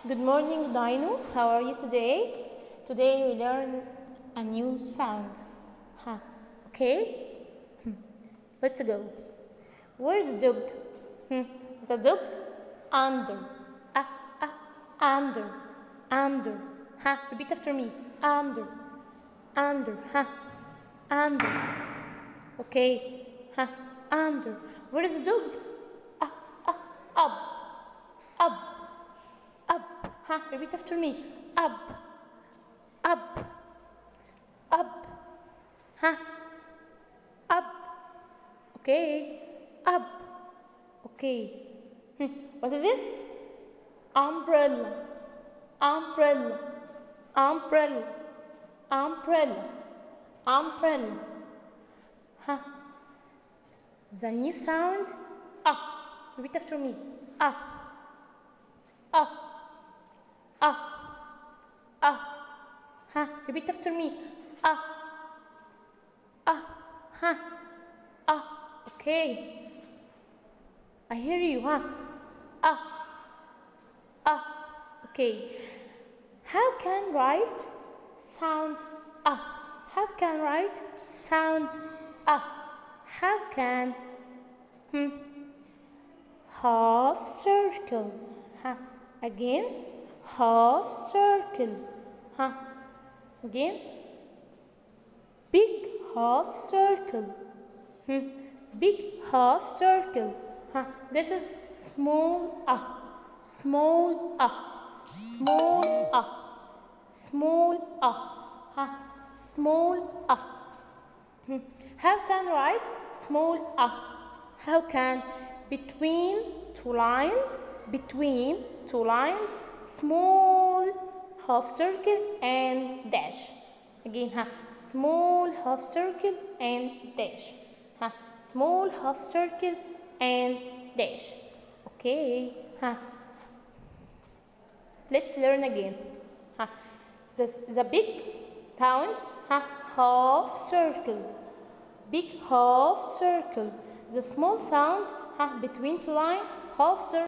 Good morning, Dino. How are you today? Today we learn a new sound. Okay? Let's go. Where's the dog? The dog? Under. Under. Under. Repeat after me. Under. Under. Under. Okay. Under. Where's the dog? Up. Up. Up. Repeat after me. Up. Up. Up. Up. Okay. Up. Okay. What is this? Umbrella. Umbrella. Umbrella. Umbrella. Umbrella. The new sound. Repeat after me. Repeat after me. Okay. I hear you, Okay. How can write sound How can write sound How can half circle again half circle again big half circle big half circle this is small small small small small how can write small how can between two lines small half circle and dash again small half circle and dash small half circle and dash okay let's learn again the big sound half circle big half circle the small sound between two lines half circle